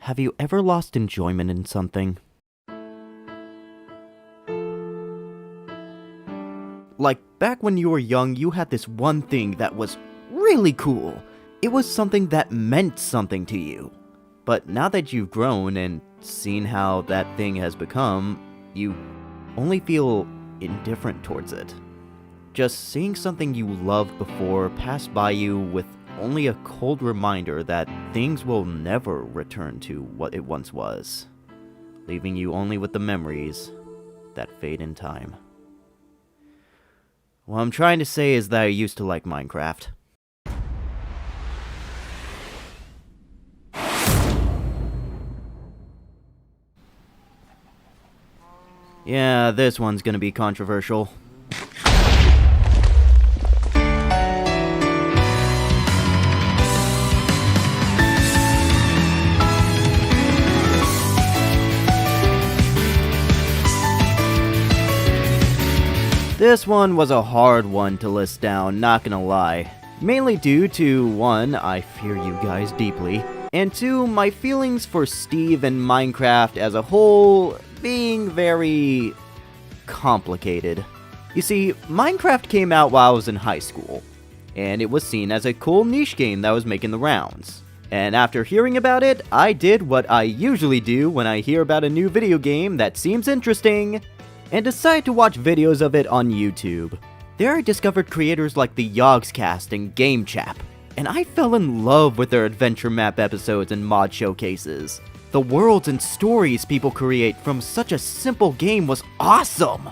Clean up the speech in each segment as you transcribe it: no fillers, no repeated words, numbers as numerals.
Have you ever lost enjoyment in something? Like, back when you were young, you had this one thing that was really cool. It was something that meant something to you. But now that you've grown and seen how that thing has become, you only feel indifferent towards it. Just seeing something you loved before pass by you with only a cold reminder that things will never return to what it once was, leaving you only with the memories that fade in time. What I'm trying to say is that I used to like Minecraft. Yeah, this one's gonna be controversial. This one was a hard one to list down, not gonna lie. Mainly due to, 1, I fear you guys deeply, and 2, my feelings for Steve and Minecraft as a whole being very complicated. You see, Minecraft came out while I was in high school, and it was seen as a cool niche game that was making the rounds. And after hearing about it, I did what I usually do when I hear about a new video game that seems interesting, and decided to watch videos of it on YouTube. There I discovered creators like the Yogscast and GameChap, and I fell in love with their adventure map episodes and mod showcases. The worlds and stories people create from such a simple game was awesome,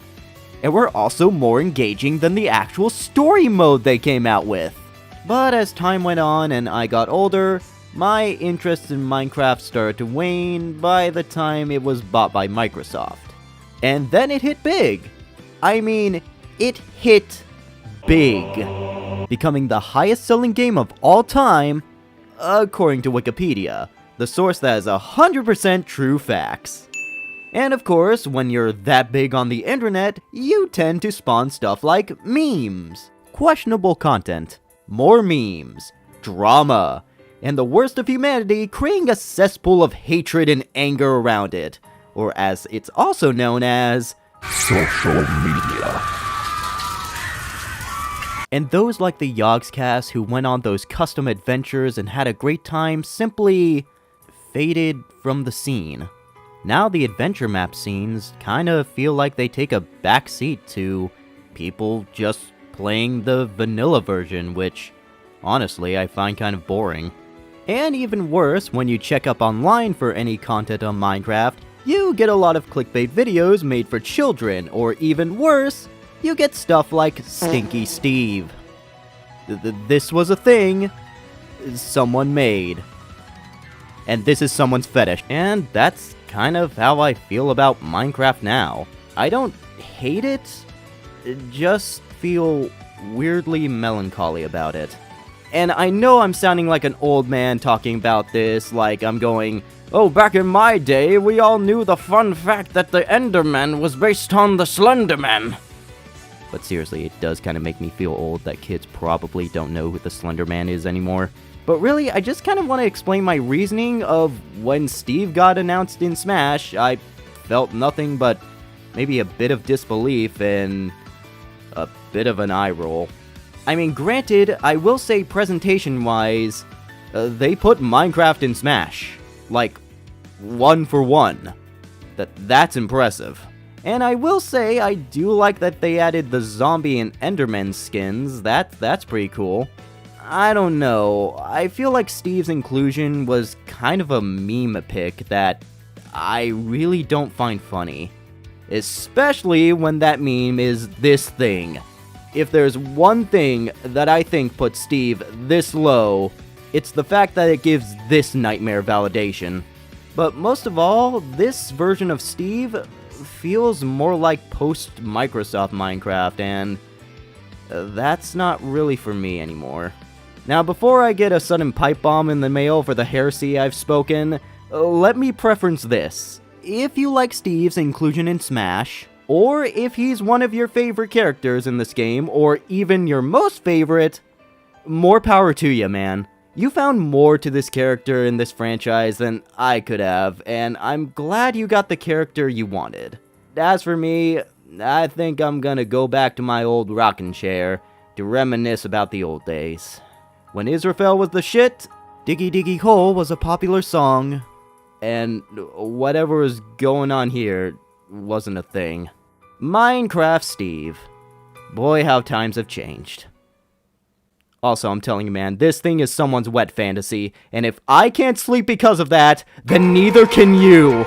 and were also more engaging than the actual story mode they came out with. But as time went on and I got older, my interest in Minecraft started to wane by the time it was bought by Microsoft. And then it hit big. I mean, it hit big, becoming the highest selling game of all time, according to Wikipedia, the source that is 100% true facts. And of course, when you're that big on the internet, you tend to spawn stuff like memes, questionable content, more memes, drama, and the worst of humanity creating a cesspool of hatred and anger around it. Or as it's also known as, social media. And those like the Yogscast who went on those custom adventures and had a great time simply faded from the scene. Now the adventure map scenes kinda feel like they take a backseat to people just playing the vanilla version, which honestly I find kind of boring. And even worse, when you check up online for any content on Minecraft, you get a lot of clickbait videos made for children, or even worse, you get stuff like Stinky Steve. This was a thing someone made. And this is someone's fetish. And that's kind of how I feel about Minecraft now. I don't hate it, just feel weirdly melancholy about it. And I know I'm sounding like an old man talking about this, like I'm going, oh, back in my day, we all knew the fun fact that the Enderman was based on the Slenderman. But seriously, it does kind of make me feel old that kids probably don't know who the Slenderman is anymore. But really, I just kind of want to explain my reasoning of when Steve got announced in Smash. I felt nothing but maybe a bit of disbelief and a bit of an eye roll. I mean, granted, I will say presentation-wise, they put Minecraft in Smash. Like, 1 for 1. That's impressive. And I will say, I do like that they added the zombie and Enderman skins. That's pretty cool. I don't know, I feel like Steve's inclusion was kind of a meme pick that I really don't find funny. Especially when that meme is this thing. If there's one thing that I think puts Steve this low, it's the fact that it gives this nightmare validation. But most of all, this version of Steve feels more like post-Microsoft Minecraft, and that's not really for me anymore. Now, before I get a sudden pipe bomb in the mail for the heresy I've spoken, let me preference this. If you like Steve's inclusion in Smash, or if he's one of your favorite characters in this game, or even your most favorite, more power to you, man. You found more to this character in this franchise than I could have, and I'm glad you got the character you wanted. As for me, I think I'm gonna go back to my old rocking chair to reminisce about the old days. When Israfel was the shit, Diggy Diggy Hole was a popular song, and whatever was going on here wasn't a thing. Minecraft Steve. Boy, how times have changed. Also, I'm telling you, man, this thing is someone's wet fantasy, and if I can't sleep because of that, then neither can you.